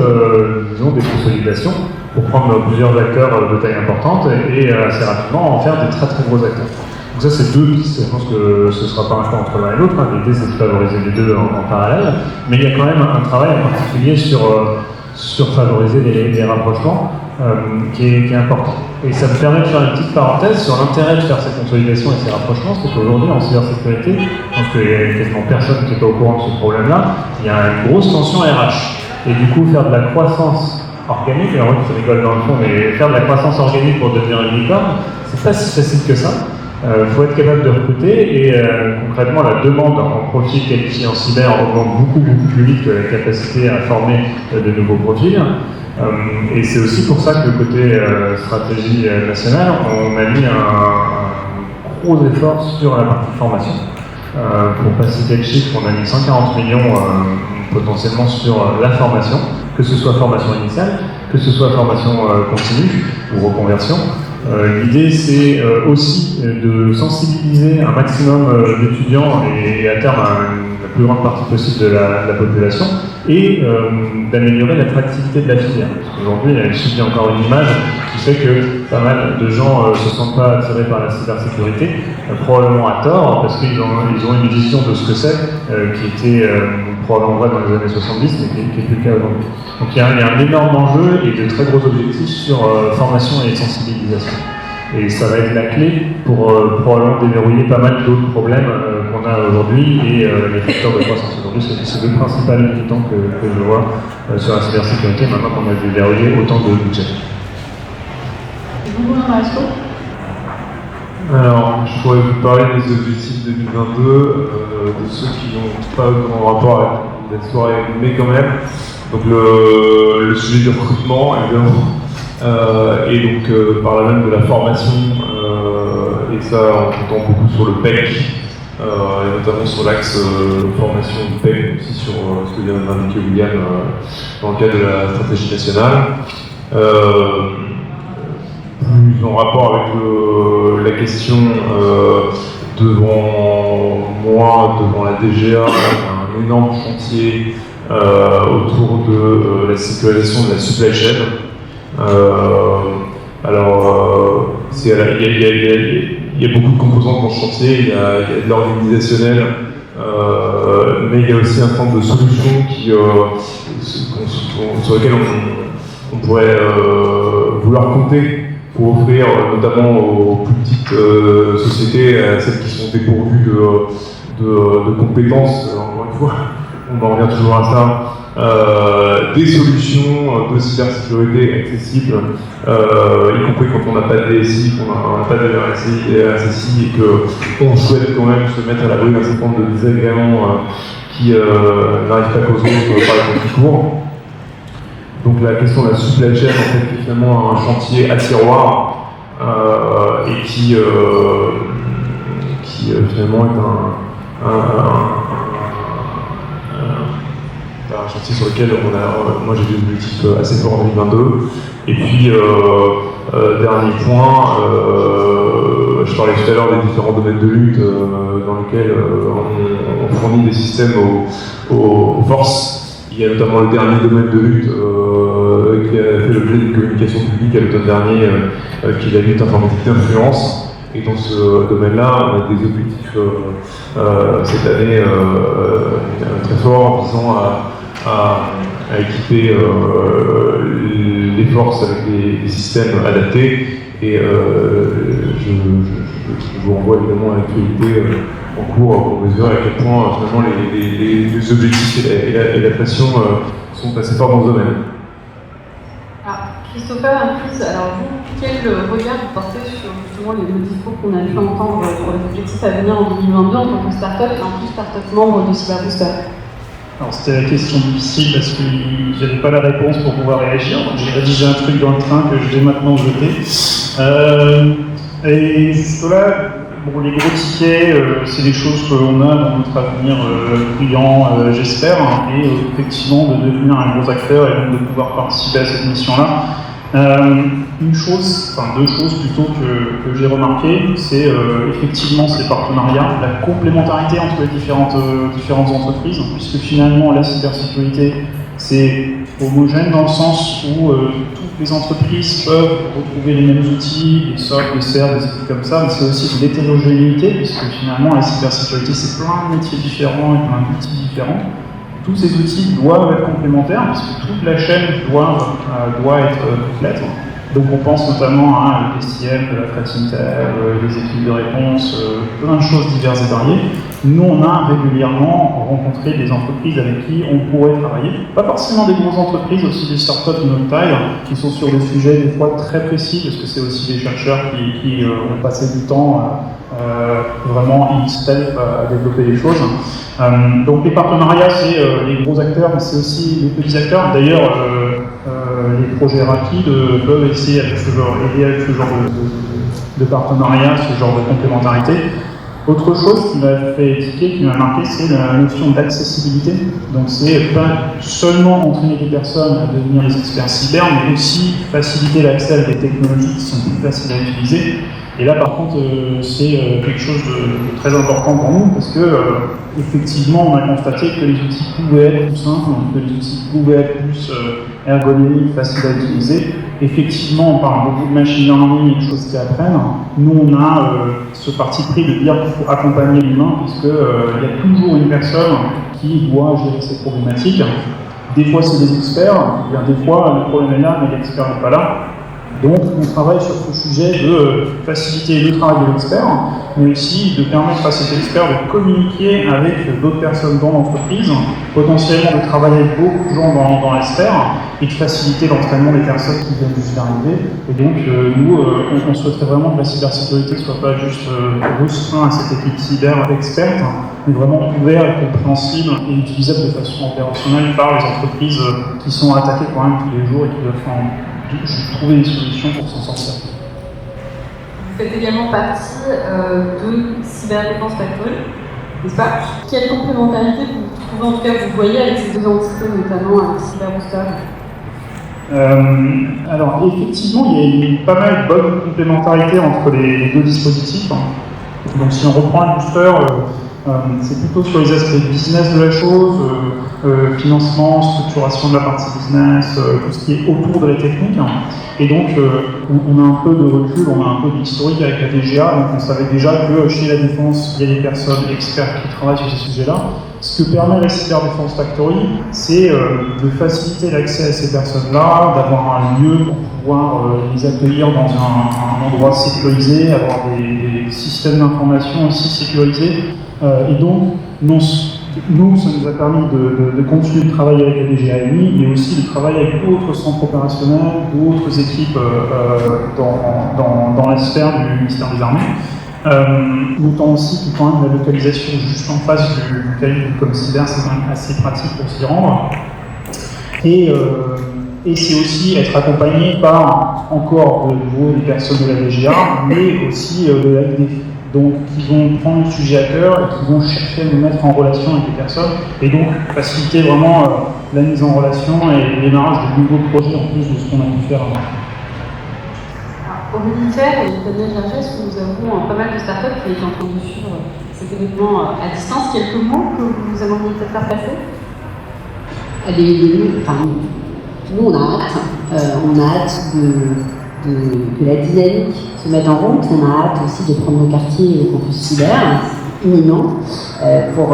disons, des consolidations pour prendre plusieurs acteurs de taille importante et assez rapidement en faire des très gros acteurs. Donc ça, c'est 2 pistes. Je pense que ce ne sera pas un choix entre l'un et l'autre. L'idée, c'est de favoriser les 2 en parallèle. Mais il y a quand même un travail en particulier sur favoriser les rapprochements qui est important. Et ça me permet de faire une petite parenthèse sur l'intérêt de faire ces consolidations et ces rapprochements. C'est qu'aujourd'hui, en cybersécurité, je pense qu'il y a quasiment personne qui n'est pas au courant de ce problème-là. Il y a une grosse tension RH. Et du coup, faire de la croissance organique, alors je rigole dans le fond, mais faire de la croissance organique pour devenir une licorne, c'est pas si facile que ça. Il faut être capable de recruter et concrètement la demande en profil qualifié en cyber augmente beaucoup plus vite que la capacité à former de nouveaux profils. Et c'est aussi pour ça que côté stratégie nationale, on a mis un gros effort sur la partie formation. Pour pas citer le chiffre, on a mis 140 millions potentiellement sur la formation, que ce soit formation initiale, que ce soit formation continue ou reconversion. L'idée, c'est aussi de sensibiliser un maximum d'étudiants et à terme la plus grande partie possible de la population et d'améliorer l'attractivité de la filière. Parce qu'aujourd'hui, elle subit encore une image qui fait que pas mal de gens ne se sentent pas attirés par la cybersécurité, probablement à tort, parce qu'ils ont une vision de ce que c'est, qui était probablement vrai dans les années 70, mais qui n'est plus le cas aujourd'hui. Donc il y a un énorme enjeu et de très gros objectifs sur formation et sensibilisation. Et ça va être la clé pour probablement déverrouiller pas mal d'autres problèmes qu'on a aujourd'hui et les facteurs de croissance. Aujourd'hui, c'est le principal militant que je vois sur la cybersécurité, maintenant qu'on a déverrouillé autant de budget. Alors, je pourrais vous parler des objectifs 2022, de ceux qui n'ont pas grand rapport avec la soirée, mais quand même. Donc le sujet du recrutement, évidemment, et donc par là même de la formation, et ça en comptant beaucoup sur le PEC, et notamment sur l'axe formation du PEC, aussi sur ce que vient d'indiquer William dans le cadre de la stratégie nationale. Plus en rapport avec la question devant moi, devant la DGA, un énorme chantier autour de la sécurisation de la supply chain. Il y a beaucoup de composantes dans ce chantier, il y a de l'organisationnel, mais il y a aussi un centre de solutions sur lesquelles on pourrait vouloir compter pour offrir notamment aux plus petites sociétés, à celles qui sont dépourvues de compétences, encore une fois, on en revient toujours à ça, des solutions de cybersécurité accessibles, y compris quand on n'a pas de DSI, qu'on n'a pas de RSSI et qu'on souhaite quand même se mettre à l'abri d'un certain nombre de désagréments qui n'arrivent pas qu'aux autres par les temps qui courent. Donc la question de la supply chain, en fait, est finalement un chantier à tiroir et qui finalement est un chantier sur lequel moi j'ai des objectifs assez forts en 2022. Et puis, dernier point, je parlais tout à l'heure des différents domaines de lutte dans lesquels on fournit des systèmes aux forces. Il y a notamment le dernier domaine de lutte qui a fait l'objet d'une communication publique à l'automne dernier, qui est la lutte informatique d'influence. Et dans ce domaine-là, on a des objectifs cette année très forts visant à équiper les forces avec des systèmes adaptés. Et je vous renvoie évidemment à l'actualité en cours pour mesurer à quel point finalement les objectifs et la pression sont assez forts dans ce domaine. Alors, Christopher, Chris, alors vous, quel regard vous portez sur justement les discours qu'on a pu entendre pour les objectifs à venir en 2022 en tant que start-up et en plus start-up membre de Cyberbooster? Alors c'était la question difficile parce que j'avais pas la réponse pour pouvoir réagir. J'ai rédigé un truc dans le train que je vais maintenant jeter. Et juste là, bon, les gros tickets, c'est des choses qu'on a dans notre avenir brillant, j'espère, et effectivement de devenir un gros acteur et donc de pouvoir participer à cette mission-là. Deux choses plutôt que j'ai remarqué, c'est effectivement ces partenariats, la complémentarité entre les différentes entreprises, puisque finalement la cybersécurité c'est homogène dans le sens où toutes les entreprises peuvent retrouver les mêmes outils, des SOC, des CERT, des outils comme ça, mais c'est aussi de l'hétérogénéité, puisque finalement la cybersécurité c'est plein de métiers différents et plein d'outils différents. Tous ces outils doivent être complémentaires, puisque toute la chaîne doit être complète. Donc on pense notamment à l'ESTM, de la threat intel, les équipes de réponse, plein de choses diverses et variées. Nous, on a régulièrement rencontré des entreprises avec qui on pourrait travailler. Pas forcément des grosses entreprises, aussi des startups de notre taille, qui sont sur des sujets des fois très précis, parce que c'est aussi des chercheurs qui ont passé du temps vraiment in step à développer les choses. Donc les partenariats, c'est les gros acteurs, mais c'est aussi les petits acteurs. D'ailleurs, les projets rapides peuvent aider avec ce genre de partenariat, ce genre de complémentarité. Autre chose qui m'a fait tiquer, qui m'a marqué, c'est la notion d'accessibilité. Donc c'est pas seulement entraîner des personnes à devenir des experts cyber, mais aussi faciliter l'accès à des technologies qui sont plus faciles à utiliser. Et là, par contre, c'est quelque chose de très important pour nous, parce que effectivement, on a constaté que les outils pouvaient être plus simples, que les outils pouvaient être plus ergonomiques, faciles à utiliser. Effectivement, on parle beaucoup de machine learning et de choses qui apprennent. Nous, on a ce parti pris de dire qu'il faut accompagner l'humain, puisqu'il y a toujours une personne qui doit gérer ces problématiques. Des fois, c'est des experts, bien des fois, le problème est là, mais l'expert n'est pas là. Donc, on travaille sur ce sujet de faciliter le travail de l'expert, mais aussi de permettre à cet expert de communiquer avec d'autres personnes dans l'entreprise, potentiellement de travailler avec beaucoup de gens dans l'expert, et de faciliter l'entraînement des personnes qui viennent juste d'arriver. Et donc, nous, on souhaiterait vraiment que la cybersécurité ne soit pas juste restreinte à cette équipe cyber experte, mais vraiment ouverte, compréhensible et utilisable de façon opérationnelle par les entreprises qui sont attaquées quand même tous les jours et qui doivent trouver des solutions pour s'en sortir. Vous faites également partie de Cyberdéfense Factory, n'est-ce pas? Quelle complémentarité vous trouvez, en tout cas vous voyez avec ces deux entités, notamment avec Cyberbooster? Alors effectivement, il y a pas mal de bonnes complémentarités entre les deux dispositifs. Donc si on reprend le booster, c'est plutôt sur les aspects business de la chose, financement, structuration de la partie business, tout ce qui est autour de la technique. Et donc, on a un peu de recul, on a un peu d'historique avec la DGA, donc on savait déjà que chez la Défense, il y a des personnes expertes qui travaillent sur ces sujets-là. Ce que permet la Cyberdéfense Factory, c'est de faciliter l'accès à ces personnes-là, d'avoir un lieu pour pouvoir les accueillir dans un endroit sécurisé, avoir des systèmes d'information aussi sécurisés. Et donc, nous, ça nous a permis de continuer de travailler avec la DGAMI, mais aussi de travailler avec d'autres centres opérationnels, d'autres équipes dans la sphère du ministère des Armées. Notant aussi que quand même la localisation juste en face du cahier du ComCyber, c'est quand même assez pratique pour s'y rendre. Et c'est aussi être accompagné par encore de nouveau des personnes de la DGA, mais aussi de l'AIDF. Donc, qui vont prendre le sujet à cœur et qui vont chercher à nous mettre en relation avec les personnes et donc faciliter vraiment la mise en relation et le démarrage de nouveaux projets en plus de ce qu'on a pu faire avant. Au militaire et Daniel Gergès, nous avons pas mal de startups qui sont en train de suivre cet événement à distance. Quelques mots que vous aimeriez peut-être faire passer? Nous, on a hâte que la dynamique se mette en route. On a hâte aussi de prendre nos quartiers au campus cyber, imminent, pour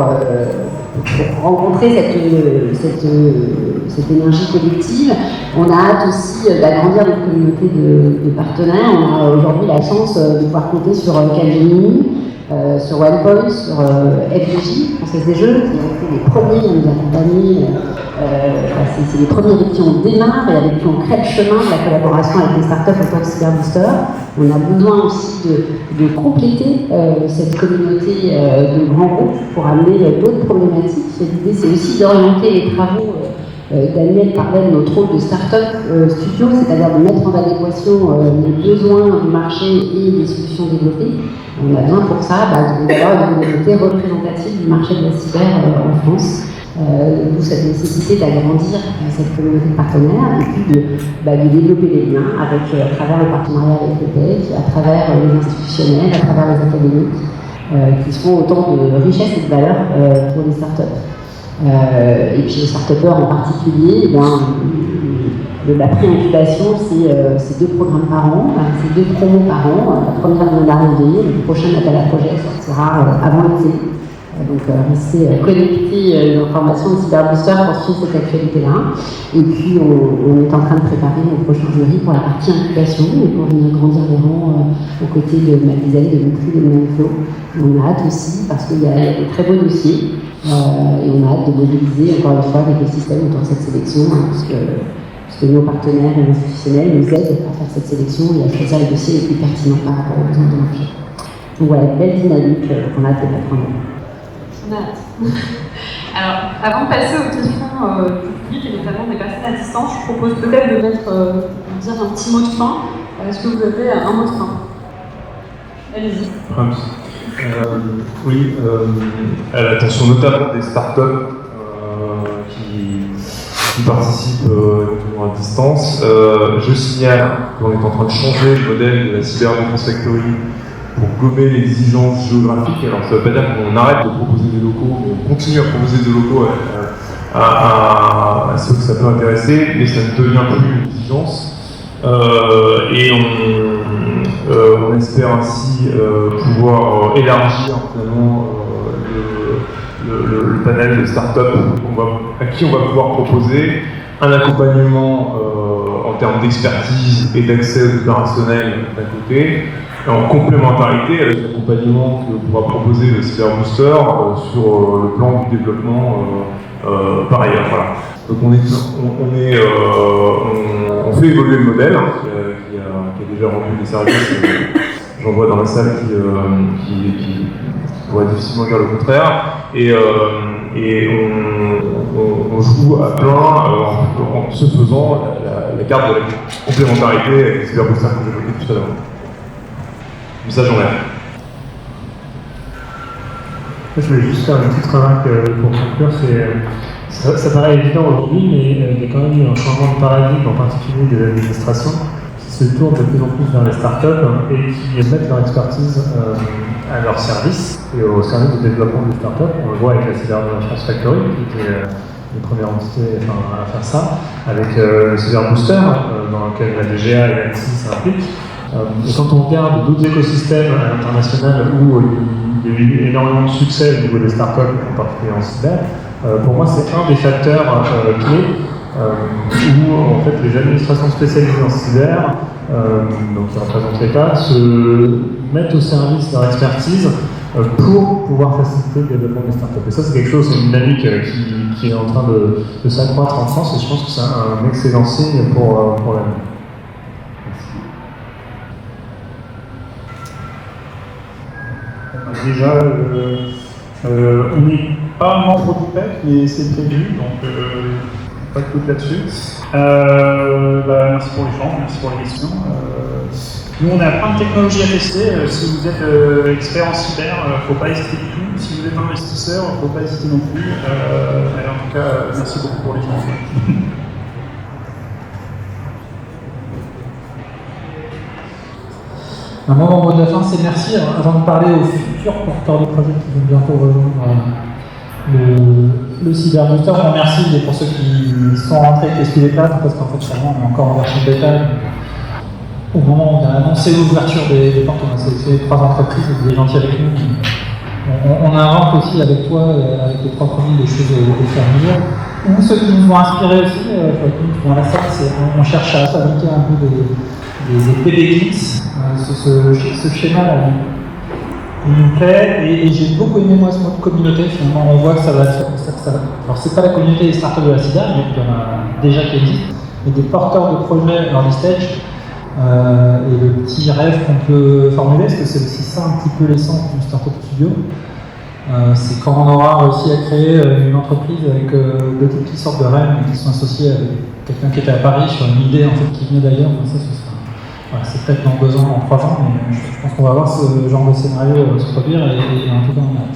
rencontrer cette énergie collective. On a hâte aussi d'agrandir notre communauté de partenaires. On a aujourd'hui la chance de pouvoir compter sur Capgemini, sur OnePoint, sur FDJ, Française des Jeux, qui ont été les premiers à nous accompagner. C'est les premiers avec qui on démarre et avec qui on crée le chemin de la collaboration avec les startups autour de Cyberbooster. On a besoin aussi de compléter cette communauté de grands groupes pour amener d'autres problématiques. L'idée, c'est aussi d'orienter les travaux. Daniel parlait de notre rôle de start-up studio, c'est-à-dire de mettre en adéquation les besoins du marché et les solutions développées. On a besoin pour ça d'avoir une communauté représentative du marché de la cyber en France. D'où cette nécessité d'agrandir cette communauté de partenaires et puis de développer les liens à travers le partenariat avec le tech, à travers les institutionnels, à travers les académiques, qui seront autant de richesses et de valeur pour les startups. Et puis les start-upers en particulier, la pré-incubation, c'est 2 programmes par an, c'est 2 promos par an. La première vient d'arriver, le prochain appel à projet sortira avant l'été. Donc restez connectés aux informations de Cyberbooster pour suivre cette actualité-là. Et puis on est en train de préparer nos prochains jurys pour la partie incubation et pour venir grandir les rangs aux côtés de Marie-Isabelle, de Mitri, de Manflo. On a hâte aussi parce qu'il y a des très beaux dossiers et on a hâte de mobiliser encore une fois l'écosystème autour de cette sélection parce que nos partenaires institutionnels nous aident à faire cette sélection et à choisir les dossiers les plus pertinents par rapport aux besoins du marché. Donc voilà, une belle dynamique qu'on a hâte de mettre en œuvre. Alors, avant de passer aux questions du public et notamment des personnes à distance, je propose peut-être de dire un petit mot de fin. Est-ce que vous avez un mot de fin? Allez-y. Oui, à l'attention notamment des startups qui participent à distance. Je signale qu'on est en train de changer le modèle de la Cyber Defense Factory pour gommer l'exigence géographique. Alors ça ne veut pas dire qu'on arrête de proposer des locaux, mais on continue à proposer des locaux à ceux que ça peut intéresser, mais ça ne devient plus une exigence. Et on espère ainsi pouvoir élargir finalement le panel de startups à qui on va pouvoir proposer un accompagnement en termes d'expertise et d'accès opérationnel d'un côté, en complémentarité avec l'accompagnement que pourra proposer le Cyber Booster sur le plan du développement par ailleurs. Voilà. Donc on fait évoluer le modèle qui a déjà rendu des services. J'en vois dans la salle qui pourrait difficilement dire le contraire. Et on joue à plein en se faisant la carte de la complémentarité avec les Cyber Booster que j'évoquais tout à l'heure. Message en l'air. Je voulais juste faire une petite remarque pour conclure. Ça paraît évident aujourd'hui, mais il y a quand même eu un changement de paradigme, en particulier des administrations, qui se tournent de plus en plus vers les startups et qui mettent leur expertise à leur service et au service de développement des startups. On le voit avec la Cyber Defense Factory, qui était les premières entités à faire ça, avec le Cyber Booster, dans lequel la DGA et l'ANSSI s'impliquent. Et quand on regarde d'autres écosystèmes internationaux où il y a eu énormément de succès au niveau des startups, en particulier en cyber, pour moi c'est un des facteurs clés où en fait les administrations spécialisées en cyber, donc qui représentent l'État, se mettent au service de leur expertise pour pouvoir faciliter le développement des startups. Et ça c'est quelque chose, c'est une dynamique qui est en train de s'accroître en France et je pense que c'est un excellent signe pour l'avenir. Déjà, on n'est pas membre du PEC, mais c'est prévu, donc pas de doute là-dessus. Merci pour l'échange, merci pour les questions. Nous, on a plein de technologies à tester. Si vous êtes expert en cyber, il ne faut pas hésiter du tout. Si vous êtes investisseur, il ne faut pas hésiter non plus. En tout cas, merci beaucoup pour l'échange. Un mot de la fin, c'est merci. Avant de parler aux futurs porteurs de projets qui vont bientôt rejoindre le Cyber Booster, je remercie pour ceux qui sont rentrés et qui suivent les places, parce qu'en fait, on est encore en version bêta. Au moment où on a annoncé l'ouverture des portes, on a sélectionné 3 entreprises, vous êtes gentils avec nous. On invente aussi avec toi, avec les 3 premiers, des choses au fur et à mesure. Ou ceux qui nous ont inspirés aussi, dans la salle, on cherche à fabriquer un peu des PBX. Ce schéma-là, il nous plaît, et j'ai beaucoup aimé moi ce mot de communauté. Finalement, on voit que ça va. Alors, c'est pas la communauté des startups de la cyber, mais il y en a déjà qui existent, mais des porteurs de projets early stage. Et le petit rêve qu'on peut formuler, parce que c'est aussi ça un petit peu l'essence du Startup Studio, c'est quand on aura réussi à créer une entreprise avec d'autres qui sortent de Rennes et qui sont associés avec quelqu'un qui était à Paris sur une idée en fait qui venait d'ailleurs. Ça, voilà, c'est peut-être dans 2 ans, dans 3 ans, mais je pense qu'on va voir ce genre de scénario se produire et en tout cas on a hâte.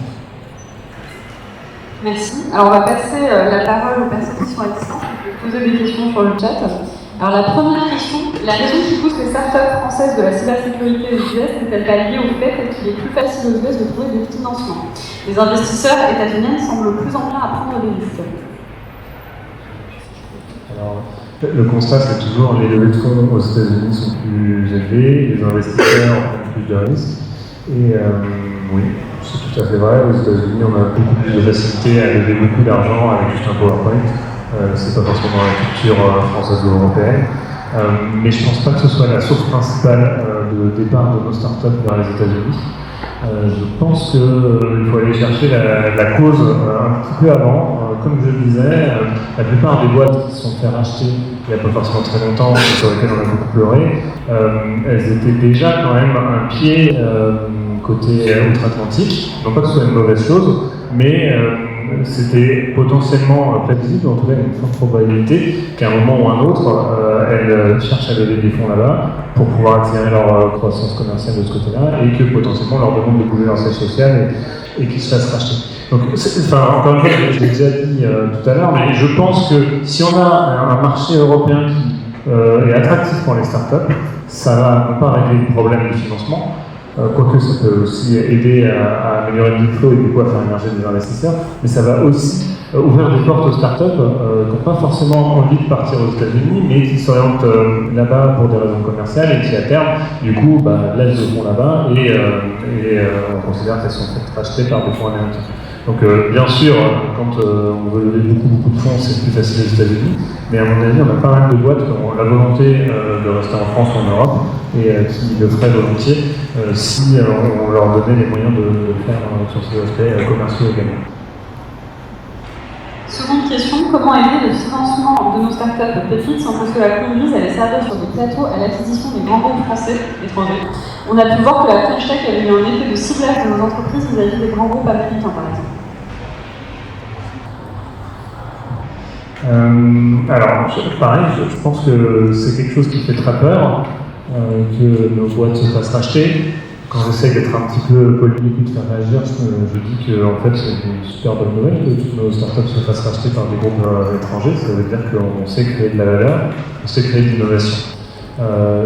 Merci. Alors on va passer la parole aux personnes qui sont à distance. Vous pouvez poser des questions sur le chat. Alors la première question, la raison qui pousse les startups françaises de la cybersécurité aux US n'est-elle pas liée au fait qu'il est plus facile aux US de trouver des financements? Les investisseurs états-uniens semblent plus enclins à prendre des risques. Alors, le constat, c'est toujours les levées de fonds aux États-Unis sont plus élevées, les investisseurs ont plus de risques. Et oui, c'est tout à fait vrai. Aux États-Unis, on a beaucoup plus de facilité à lever beaucoup d'argent avec juste un PowerPoint. C'est pas forcément la culture française ou européenne. Mais je pense pas que ce soit la source principale de départ de nos startups vers les États-Unis. Je pense qu'il faut aller chercher la cause un petit peu avant. Comme je le disais, la plupart des boîtes qui se sont fait racheter il n'y a pas forcément très longtemps, sur lesquelles on a beaucoup pleuré, elles étaient déjà quand même un pied côté outre-Atlantique. Non pas que ce soit une mauvaise chose, mais c'était potentiellement prévisible, en tout cas il y a une forte probabilité qu'à un moment ou un autre, elles cherchent à lever des fonds là-bas pour pouvoir accélérer leur croissance commerciale de ce côté-là et que potentiellement leur demande de bouger leur siège social et qu'ils se fassent racheter. Donc, encore une fois, je l'ai déjà dit tout à l'heure, mais je pense que si on a un marché européen qui est attractif pour les startups, ça va non pas régler le problème du financement, quoique ça peut aussi aider à améliorer le deal flow et du coup à faire émerger des investisseurs, mais ça va aussi ouvrir des portes aux startups qui n'ont pas forcément envie de partir aux États-Unis, mais qui s'orientent là-bas pour des raisons commerciales et qui à terme, du coup, laissent le fonds là-bas et on considère qu'elles sont faites racheter par des fonds américains. Donc bien sûr, quand on veut lever beaucoup de fonds, c'est plus facile aux États-Unis, mais à mon avis, on a pas mal de boîtes qui ont la volonté de rester en France ou en Europe et qui le feraient volontiers si on leur donnait les moyens de le faire sur ces aspects commerciaux également. Seconde question, comment aider le financement de nos startups pépites sans que cela conduise à les servir sur des plateaux à l'acquisition des grands groupes français étrangers? On a pu voir que la French Tech avait eu un effet de ciblage de nos entreprises vis-à-vis des grands groupes américains, par exemple. Alors, pareil, je pense que c'est quelque chose qui fait très peur, que nos boîtes se fassent racheter. Quand j'essaie d'être un petit peu polémique ou de faire réagir, je dis que en fait, c'est une super bonne nouvelle que toutes nos startups se fassent racheter par des groupes étrangers. Ça veut dire qu'on sait créer de la valeur, on sait créer de l'innovation.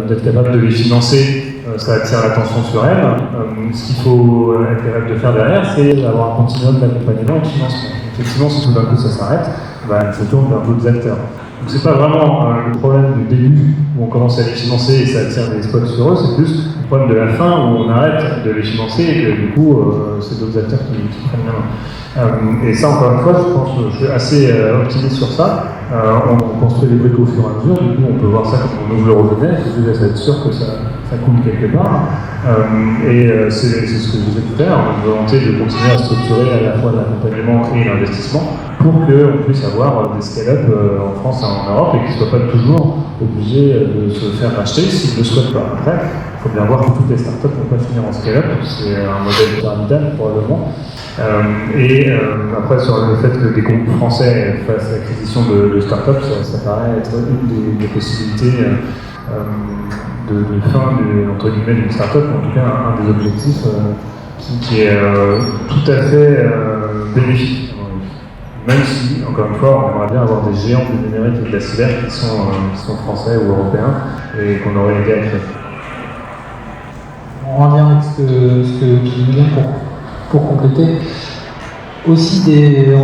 D'être capable de les financer, ça attire l'attention sur elles. Ce qu'il faut être capable de faire derrière, c'est d'avoir un continuum d'accompagnement et de financement. Effectivement, si tout d'un coup ça s'arrête, il se tourne vers d'autres acteurs. Donc c'est pas vraiment le problème du début où on commence à les financer et ça attire des spots sur eux, c'est plus le problème de la fin où on arrête de les financer et que du coup c'est d'autres acteurs qui prennent la main. Et ça encore une fois, je pense que je suis assez optimiste sur ça. On construit les briques au fur et à mesure, du coup on peut voir ça comme on ouvre le robinet, il faut être sûr que ça coule quelque part. C'est ce que je disais tout à l'heure, une volonté de continuer à structurer à la fois l'accompagnement et l'investissement pour qu'on puisse avoir des scale-up en France et en Europe et qu'ils ne soient pas toujours obligés de se faire racheter s'ils ne le souhaitent pas. Après, il faut bien voir que toutes les startups ne vont pas finir en scale-up, c'est un modèle pyramidal probablement. Après, sur le fait que des groupes français fassent l'acquisition de startups, ça paraît être une des possibilités de fin entre guillemets d'une startup, en tout cas un des objectifs qui est tout à fait bénéfique. Même si, encore une fois, on aimerait bien avoir des géants du numérique et de la cyber qui sont français ou européens et qu'on aurait aidé à créer. En lien avec ce que tu disais pour compléter, aussi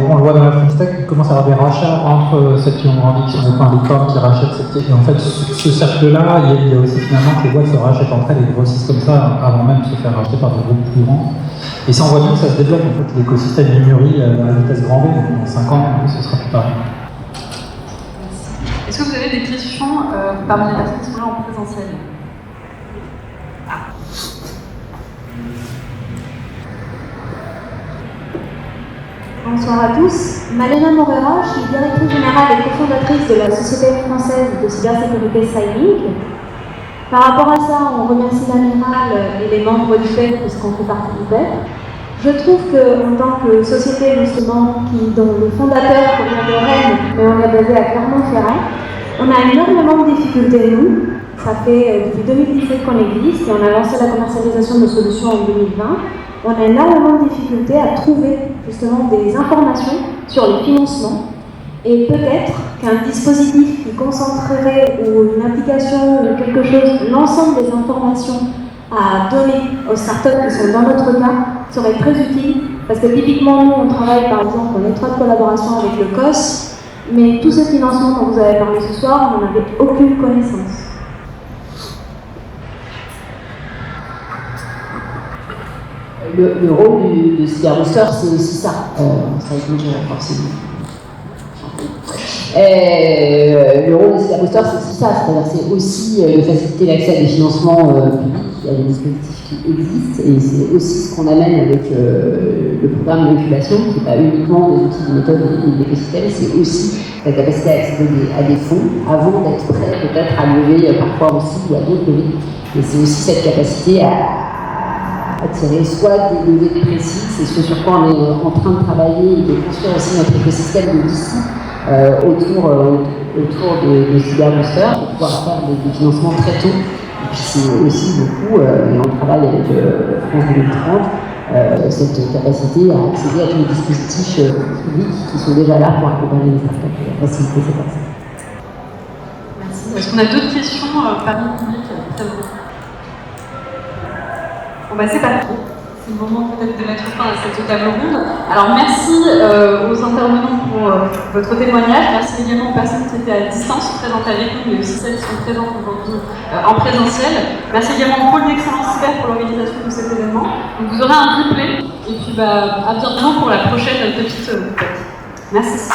on le voit dans la French Tech, il commence à y avoir des rachats entre celles qui ont grandi, qui sont des licornes, qui rachètent cette. Et en fait, ce cercle-là, il y a aussi finalement que les boîtes se rachètent entre elles et grossissent comme ça avant même de se faire racheter par des groupes plus grands. Et ça, on voit bien que ça se développe, en fait, l'écosystème il mûrit à vitesse grand V, donc dans 5 ans, ce sera plus pareil. Est-ce que vous avez des questions parmi les personnes qui sont là en présentiel? Bonsoir à tous. Malena Morera, je suis directrice générale et cofondatrice de la Société française de cybersécurité Cylinc. Par rapport à ça, on remercie l'amiral et les membres du PEP puisqu'on fait partie du PEP. Je trouve qu'en tant que société justement dont le fondateur provient de Rennes, mais on est basé à Clermont-Ferrand, on a énormément de difficultés nous. Ça fait depuis 2017 qu'on existe et on a lancé la commercialisation de solutions en 2020. On a énormément de difficultés à trouver justement des informations sur les financements et peut-être qu'un dispositif qui concentrerait ou une application ou quelque chose, l'ensemble des informations à donner aux startups qui sont dans notre cas serait très utile parce que typiquement nous on travaille par exemple en étroite collaboration avec le COS, mais tout ce financement dont vous avez parlé ce soir, on n'en avait aucune connaissance. Le rôle de Cyberbooster, c'est aussi ça. Ça forcément. Le rôle de Cyberbooster, c'est aussi ça. C'est-à-dire c'est aussi de faciliter l'accès à des financements publics, à des dispositifs qui existent, et c'est aussi ce qu'on amène avec le programme d'incubation, qui n'est pas uniquement des outils, des méthodes et des écosystèmes, c'est aussi la capacité à accéder à des fonds avant d'être prêt peut-être à lever parfois aussi ou à d'autres levées. Et c'est aussi cette capacité à attirer soit des levées de précis, c'est ce sur quoi on est en train de travailler et de construire aussi notre écosystème de VC autour de Cyberbooster, pour pouvoir faire des financements très tôt. Et puis c'est aussi beaucoup, et on travaille avec France 2030, cette capacité à accéder à tous les dispositifs publics qui sont déjà là pour accompagner les startups et faciliter cet accès. Merci. Est-ce qu'on a d'autres questions parmi le public? Bon, c'est parti. C'est le moment peut-être de mettre fin à cette table ronde. Alors merci aux intervenants pour votre témoignage. Merci également aux personnes qui étaient à distance présentes avec nous, mais aussi celles qui sont présentes aujourd'hui en présentiel. Merci également au pôle d'excellence cyber pour l'organisation de cet événement. Donc vous aurez un replay et puis à bientôt pour la prochaine petite fête. Merci.